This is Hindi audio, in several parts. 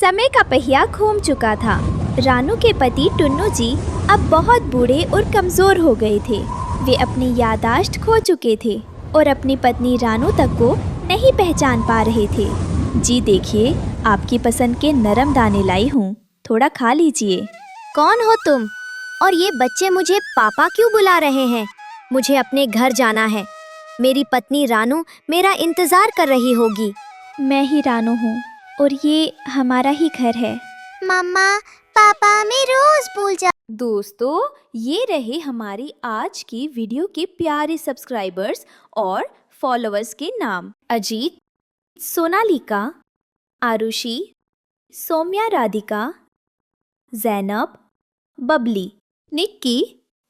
समय का पहिया घूम चुका था। रानू के पति टुन्नू जी अब बहुत बूढ़े और कमज़ोर हो गए थे। वे अपनी याददाश्त खो चुके थे और अपनी पत्नी रानू तक को नहीं पहचान पा रहे थे। जी देखिए, आपकी पसंद के नरम दाने लाई हूँ, थोड़ा खा लीजिए। कौन हो तुम? और ये बच्चे मुझे पापा क्यों बुला रहे हैं? मुझे अपने घर जाना है। मेरी पत्नी रानू मेरा इंतजार कर रही होगी। मैं ही रानू हूँ और ये हमारा ही घर है। मम्मा, पापा हमें रोज भूल जा। दोस्तों, ये रहे हमारी आज की वीडियो के प्यारे सब्सक्राइबर्स और फॉलोअर्स के नाम। अजीत, सोनालिका, आरुषि, सौम्या राधिका, जैनब, बबली, निक्की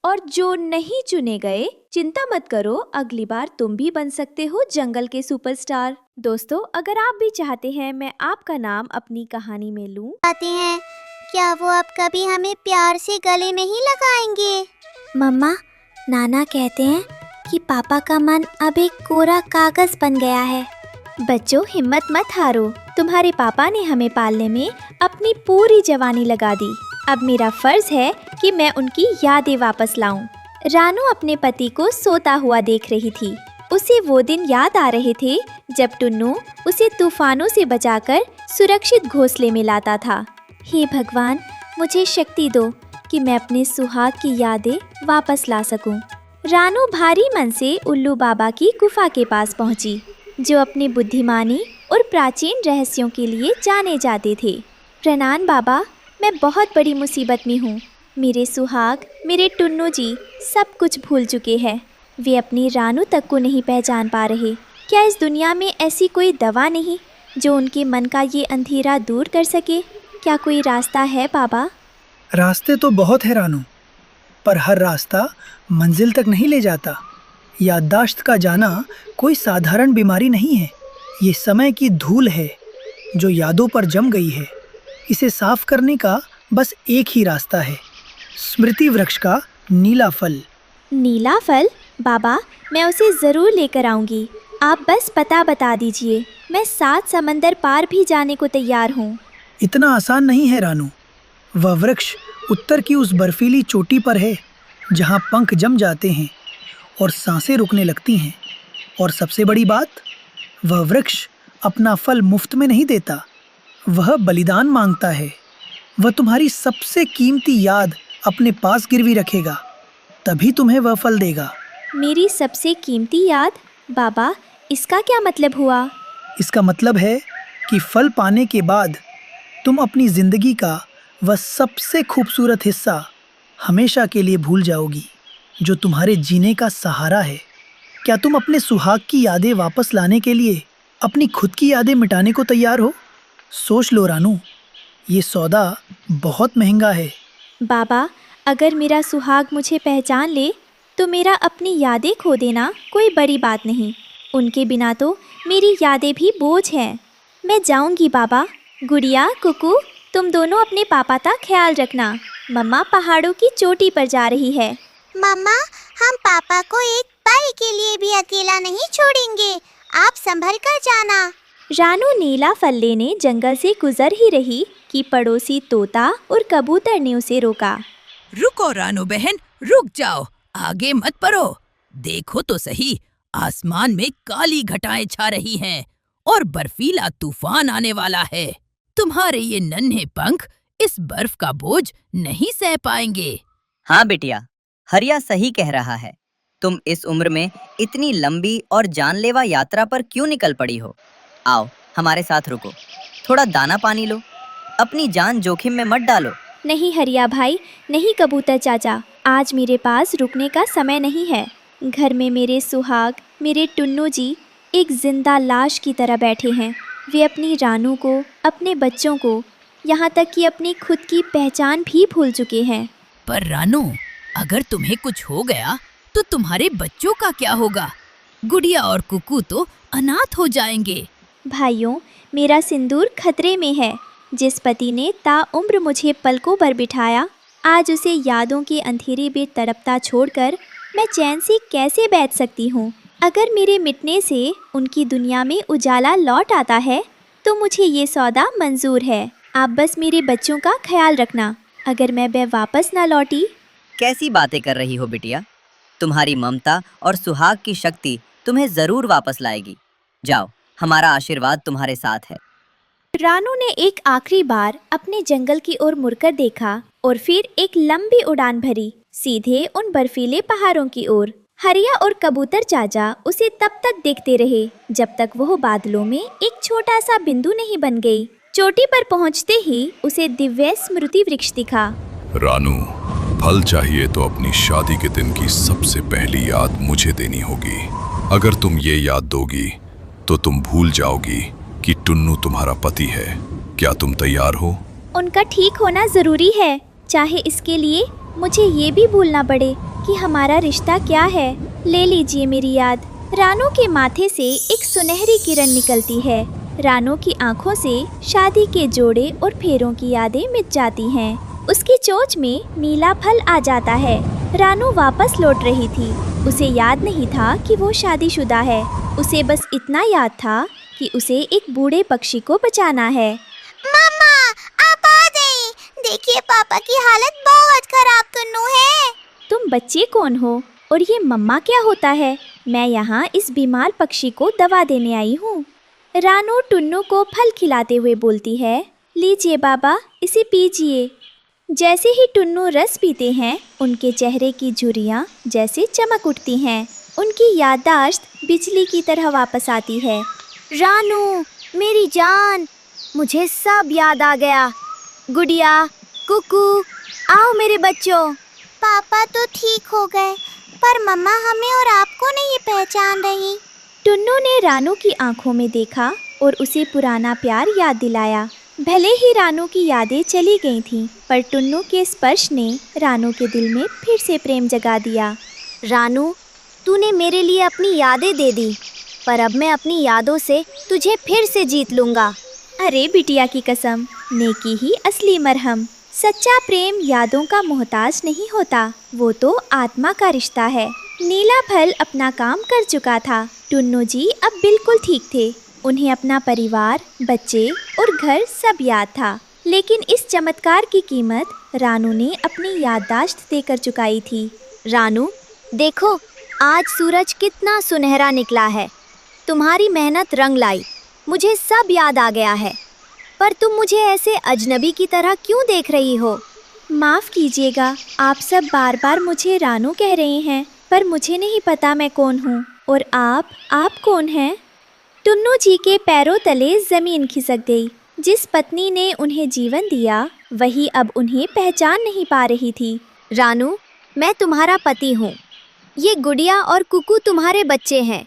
और जो नहीं चुने गए, चिंता मत करो, अगली बार तुम भी बन सकते हो जंगल के सुपरस्टार। दोस्तों, अगर आप भी चाहते हैं मैं आपका नाम अपनी कहानी में लूं, आते हैं, क्या वो अब कभी हमें प्यार से गले नहीं लगाएंगे? मम्मा, नाना कहते हैं कि पापा का मन अब एक कोरा कागज बन गया है। बच्चों हिम्मत मत हारो, तुम्हारे पापा ने हमें पालने में अपनी पूरी जवानी लगा दी। अब मेरा फर्ज है कि मैं उनकी यादें वापस लाऊं। रानू अपने पति को सोता हुआ देख रही थी। उसे वो दिन याद आ रहे थे जब टुन्नू उसे तूफानों से बचाकर सुरक्षित घोंसले में लाता था। हे भगवान, मुझे शक्ति दो कि मैं अपने सुहाग की यादें वापस ला सकूं। रानू भारी मन से उल्लू बाबा की गुफा के पास पहुंची, जो अपनी बुद्धिमानी और प्राचीन रहस्यों के लिए जाने जाते थे। प्रणाम बाबा, मैं बहुत बड़ी मुसीबत में हूँ। मेरे सुहाग, मेरे टुन्नू जी सब कुछ भूल चुके हैं। वे अपनी रानू तक को नहीं पहचान पा रहे। क्या इस दुनिया में ऐसी कोई दवा नहीं जो उनके मन का ये अंधेरा दूर कर सके? क्या कोई रास्ता है बाबा? रास्ते तो बहुत है रानू, पर हर रास्ता मंजिल तक नहीं ले जाता। याददाश्त का जाना कोई साधारण बीमारी नहीं है। ये समय की धूल है जो यादों पर जम गई है। इसे साफ करने का बस एक ही रास्ता है, स्मृति वृक्ष का नीला फल। नीला फल? बाबा, मैं उसे ज़रूर लेकर आऊँगी। आप बस पता बता दीजिए, मैं 7 समंदर पार भी जाने को तैयार हूँ। इतना आसान नहीं है रानू। वह वृक्ष उत्तर की उस बर्फीली चोटी पर है जहाँ पंख जम जाते हैं और सांसें रुकने लगती हैं। और सबसे बड़ी बात, वह वृक्ष अपना फल मुफ्त में नहीं देता, वह बलिदान मांगता है। वह तुम्हारी सबसे कीमती याद अपने पास गिरवी रखेगा, तभी तुम्हें वह फल देगा। मेरी सबसे कीमती याद? बाबा, इसका क्या मतलब हुआ? इसका मतलब है कि फल पाने के बाद तुम अपनी जिंदगी का वह सबसे खूबसूरत हिस्सा हमेशा के लिए भूल जाओगी, जो तुम्हारे जीने का सहारा है। क्या तुम अपने सुहाग की यादें वापस लाने के लिए अपनी खुद की यादें मिटाने को तैयार हो? सोच लो रानू, ये सौदा बहुत महंगा है। बाबा, अगर मेरा सुहाग मुझे पहचान ले तो मेरा अपनी यादें खो देना कोई बड़ी बात नहीं। उनके बिना तो मेरी यादें भी बोझ हैं। मैं जाऊंगी बाबा। गुड़िया, कुकू, तुम दोनों अपने पापा का ख्याल रखना। मम्मा पहाड़ों की चोटी पर जा रही है। मम्मा, हम पापा को एक पल के लिए भी अकेला नहीं छोड़ेंगे। आप संभल कर जाना। रानू नीला फल लेने जंगल से गुजर ही रही कि पड़ोसी तोता और कबूतर ने उसे रोका। रुको रानू बहन, रुक जाओ, आगे मत बढ़ो। देखो तो सही, आसमान में काली घटाएं छा रही हैं और बर्फीला तूफान आने वाला है। तुम्हारे ये नन्हे पंख इस बर्फ का बोझ नहीं सह पाएंगे। हाँ बिटिया, हरिया सही कह रहा है। तुम इस उम्र में इतनी लंबी और जानलेवा यात्रा पर क्यों निकल पड़ी हो? आओ, हमारे साथ रुको, थोड़ा दाना पानी लो, अपनी जान जोखिम में मत डालो। नहीं हरिया भाई, नहीं कबूतर चाचा, आज मेरे पास रुकने का समय नहीं है। घर में मेरे सुहाग, मेरे टुन्नू जी एक जिंदा लाश की तरह बैठे हैं। वे अपनी रानू को, अपने बच्चों को, यहाँ तक कि अपनी खुद की पहचान भी भूल चुके हैं। पर रानू, अगर तुम्हें कुछ हो गया तो तुम्हारे बच्चों का क्या होगा? गुड़िया और कुकू तो अनाथ हो जाएंगे। भाइयों, मेरा सिंदूर खतरे में है। जिस पति ने ताउम्र मुझे पलकों पर बिठाया, आज उसे यादों के अंधेरे में तड़पता छोड़कर मैं चैन से कैसे बैठ सकती हूँ? अगर मेरे मिटने से उनकी दुनिया में उजाला लौट आता है तो मुझे ये सौदा मंजूर है। आप बस मेरे बच्चों का ख्याल रखना। अगर मैं वापस ना लौटी। कैसी बातें कर रही हो बिटिया? तुम्हारी ममता और सुहाग की शक्ति तुम्हें जरूर वापस लाएगी। जाओ, हमारा आशीर्वाद तुम्हारे साथ है। रानू ने एक आखिरी बार अपने जंगल की ओर मुड़कर देखा और फिर एक लंबी उड़ान भरी, सीधे उन बर्फीले पहाड़ों की ओर। हरिया और कबूतर चाचा उसे तब तक देखते रहे जब तक वह बादलों में एक छोटा सा बिंदु नहीं बन गई। चोटी पर पहुंचते ही उसे दिव्य स्मृति वृक्ष दिखा। रानू, फल चाहिए तो अपनी शादी के दिन की सबसे पहली याद मुझे देनी होगी। अगर तुम ये याद दोगी तो तुम भूल जाओगी कि टुन्नू तुम्हारा पति है। क्या तुम तैयार हो? उनका ठीक होना जरूरी है, चाहे इसके लिए मुझे ये भी भूलना पड़े कि हमारा रिश्ता क्या है। ले लीजिए मेरी याद। रानू के माथे से एक सुनहरी किरण निकलती है। रानू की आंखों से शादी के जोड़े और फेरों की यादें मिट जाती हैं। उसकी चोंच में नीला फल आ जाता है। रानू वापस लौट रही थी। उसे याद नहीं था कि वो शादीशुदा है। उसे बस इतना याद था कि उसे एक बूढ़े पक्षी को बचाना है। मम्मा, आप आ गई। देखिए पापा की हालत बहुत खराब टुन्नू है। तुम बच्चे कौन हो और ये मम्मा क्या होता है? मैं यहाँ इस बीमार पक्षी को दवा देने आई हूँ। रानू टुन्नू को फल खिलाते हुए बोलती है, लीजिए बाबा, इसे पीजिए। जैसे ही टुन्नू रस पीते हैं, उनके चेहरे की झुर्रियाँ जैसे चमक उठती हैं। उनकी याददाश्त बिजली की तरह वापस आती है। रानू, मेरी जान, मुझे सब याद आ गया। गुड़िया, कुकू, आओ मेरे बच्चों। पापा तो ठीक हो गए, पर मम्मा हमें और आपको नहीं पहचान रही। टुन्नू ने रानू की आंखों में देखा और उसे पुराना प्यार याद दिलाया। भले ही रानू की यादें चली गई थीं, पर टुन्नू के स्पर्श ने रानू के दिल में फिर से प्रेम जगा दिया। रानू, तूने मेरे लिए अपनी यादें दे दी, पर अब मैं अपनी यादों से तुझे फिर से जीत लूँगा। अरे बिटिया की कसम, नेकी ही असली मरहम। सच्चा प्रेम यादों का मोहताज नहीं होता, वो तो आत्मा का रिश्ता है। नीला फल अपना काम कर चुका था। टुन्नू जी अब बिल्कुल ठीक थे। उन्हें अपना परिवार, बच्चे और घर सब याद था। लेकिन इस चमत्कार की कीमत रानू ने अपनी याददाश्त देकर चुकाई थी। रानू, देखो, आज सूरज कितना सुनहरा निकला है। तुम्हारी मेहनत रंग लाई। मुझे सब याद आ गया है, पर तुम मुझे ऐसे अजनबी की तरह क्यों देख रही हो? माफ़ कीजिएगा, आप सब बार बार मुझे रानू कह रहे हैं, पर मुझे नहीं पता मैं कौन हूँ। और आप कौन हैं? टुन्नू जी के पैरों तले ज़मीन खिसक गई। जिस पत्नी ने उन्हें जीवन दिया, वही अब उन्हें पहचान नहीं पा रही थी। रानू, मैं तुम्हारा पति हूँ। ये गुड़िया और कुकू तुम्हारे बच्चे हैं।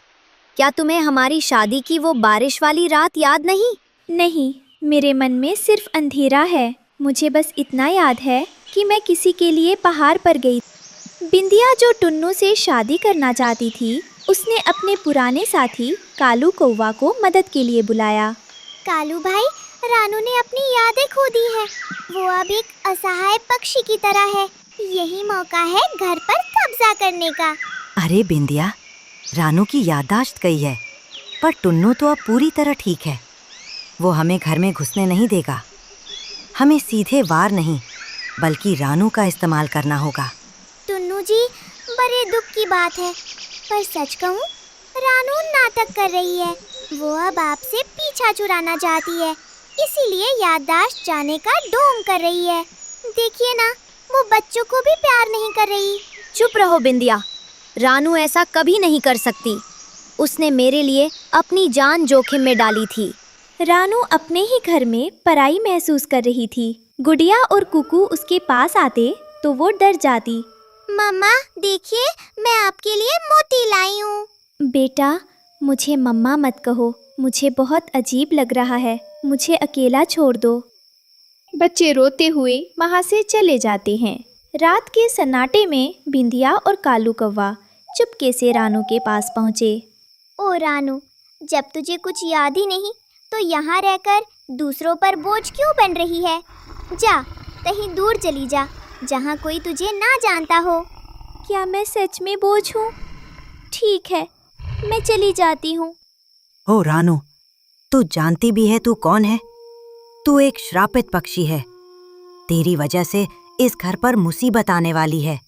क्या तुम्हें हमारी शादी की वो बारिश वाली रात याद नहीं? नहीं, मेरे मन में सिर्फ अंधेरा है। मुझे बस इतना याद है कि मैं किसी के लिए पहाड़ पर गई। बिंदिया जो टुन्नू से शादी करना चाहती थी, उसने अपने पुराने साथी कालू कौवा को मदद के लिए बुलाया। कालू भाई, रानू ने अपनी यादें खो दी है। वो अब एक असहाय पक्षी की तरह है। यही मौका है घर पर कब्जा करने का। अरे बिंदिया, रानू की याददाश्त गई है, पर टुन्नू तो अब पूरी तरह ठीक है। वो हमें घर में घुसने नहीं देगा। हमें सीधे वार नहीं, बल्कि रानू का इस्तेमाल करना होगा। टुन्नू जी, बड़े दुख की बात है, पर सच कहूँ, रानू नाटक कर रही है। वो अब आपसे पीछा छुड़ाना चाहती है, इसीलिए याददाश्त जाने का ढोंग कर रही है। देखिए ना, वो बच्चों को भी प्यार नहीं कर रही। चुप रहो बिंदिया, रानू ऐसा कभी नहीं कर सकती। उसने मेरे लिए अपनी जान जोखिम में डाली थी। रानू अपने ही घर में पराई महसूस कर रही थी। गुड़िया और कुकू उसके पास आते तो वो डर जाती। मम्मा, देखिए, मैं आपके लिए मोती लाई हूँ। बेटा, मुझे मम्मा मत कहो, मुझे बहुत अजीब लग रहा है। मुझे अकेला छोड़ दो। बच्चे रोते हुए वहाँ से चले जाते हैं। रात के सन्नाटे में बिंदिया और कालू कौवा चुपके से रानू के पास पहुँचे। ओ रानू, जब तुझे कुछ याद ही नहीं, तो यहाँ रहकर दूसरों पर बोझ क्यों बन रही है? जा, कहीं दूर चली जा, जहाँ कोई तुझे ना जानता हो। क्या मैं सच में बोझ हूँ? ठीक है, मैं चली जाती हूँ। ओ रानू, तू जानती भी है तू कौन है? तू एक श्रापित पक्षी है। तेरी वजह से इस घर पर मुसीबत आने वाली है।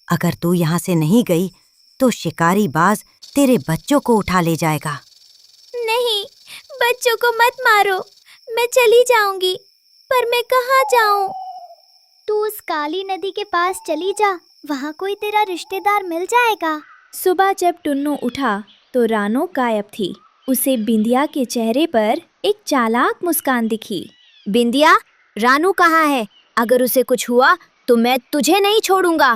अगर तू यहाँ से नहीं गई तो शिकारी बाज तेरे बच्चों को उठा ले जाएगा। नहीं, बच्चों को मत मारो, मैं चली जाऊंगी, पर मैं कहाँ जाऊं? तू उस काली नदी के पास चली जा, वहाँ कोई तेरा रिश्तेदार मिल जाएगा। सुबह जब टुन्नू उठा तो रानो गायब थी। उसे बिंदिया के चेहरे पर एक चालाक मुस्कान दिखी। बिंदिया, रानू कहाँ है? अगर उसे कुछ हुआ तो मैं तुझे नहीं छोड़ूंगा।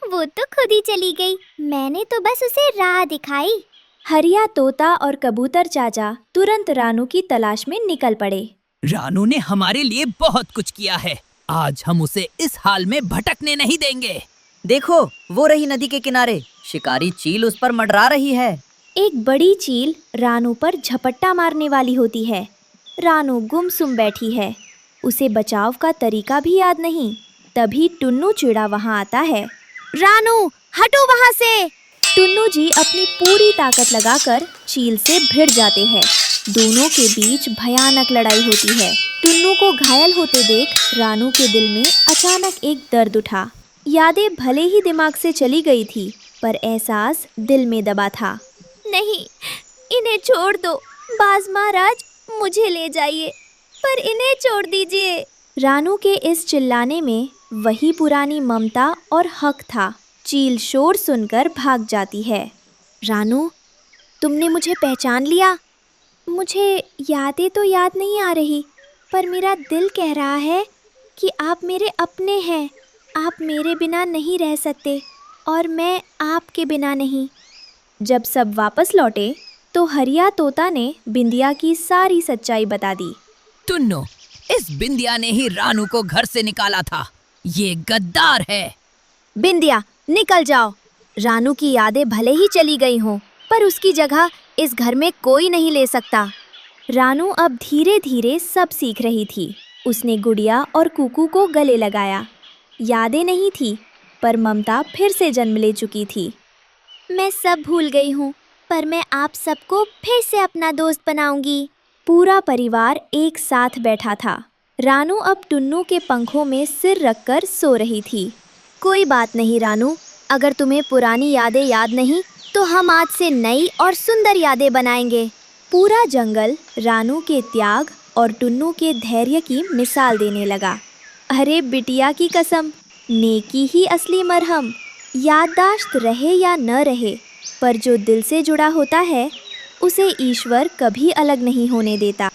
वो तो खुद ही चली गई, मैंने तो बस उसे राह दिखाई। हरिया तोता और कबूतर चाचा तुरंत रानू की तलाश में निकल पड़े। रानू ने हमारे लिए बहुत कुछ किया है, आज हम उसे इस हाल में भटकने नहीं देंगे। देखो, वो रही नदी के किनारे, शिकारी चील उस पर मंडरा रही है। एक बड़ी चील रानू पर झपट्टा मारने वाली होती है। रानू गुमसुम बैठी है, उसे बचाव का तरीका भी याद नहीं। तभी टुन्नू चिड़ा वहाँ आता है। रानू, हटो वहाँ से। टुन्नू जी अपनी पूरी ताकत लगाकर चील से भिड़ जाते हैं। दोनों के बीच भयानक लड़ाई होती है। टुन्नू को घायल होते देख रानू के दिल में अचानक एक दर्द उठा। यादें भले ही दिमाग से चली गई थी, पर एहसास दिल में दबा था। नहीं, इन्हें छोड़ दो, बाज महाराज मुझे ले जाइए, पर इन्हें छोड़ दीजिए। रानू के इस चिल्लाने में वही पुरानी ममता और हक था। चील शोर सुनकर भाग जाती है। रानू, तुमने मुझे पहचान लिया? मुझे यादें तो याद नहीं आ रही, पर मेरा दिल कह रहा है कि आप मेरे अपने हैं। आप मेरे बिना नहीं रह सकते और मैं आपके बिना नहीं। जब सब वापस लौटे तो हरिया तोता ने बिंदिया की सारी सच्चाई बता दी। टुन्नू, इस बिंदिया ने ही रानू को घर से निकाला था। ये गद्दार है। बिंदिया, निकल जाओ। रानू की यादें भले ही चली गई हों, पर उसकी जगह इस घर में कोई नहीं ले सकता। रानू अब धीरे धीरे सब सीख रही थी। उसने गुड़िया और कुकू को गले लगाया। यादें नहीं थी, पर ममता फिर से जन्म ले चुकी थी। मैं सब भूल गई हूँ, पर मैं आप सबको फिर से अपना दोस्त बनाऊंगी। पूरा परिवार एक साथ बैठा था। रानू अब टुन्नू के पंखों में सिर रखकर सो रही थी। कोई बात नहीं रानू, अगर तुम्हें पुरानी यादें याद नहीं तो हम आज से नई और सुंदर यादें बनाएंगे। पूरा जंगल रानू के त्याग और टुन्नू के धैर्य की मिसाल देने लगा। अरे बिटिया की कसम, नेकी ही असली मरहम। याददाश्त रहे या न रहे, पर जो दिल से जुड़ा होता है उसे ईश्वर कभी अलग नहीं होने देता।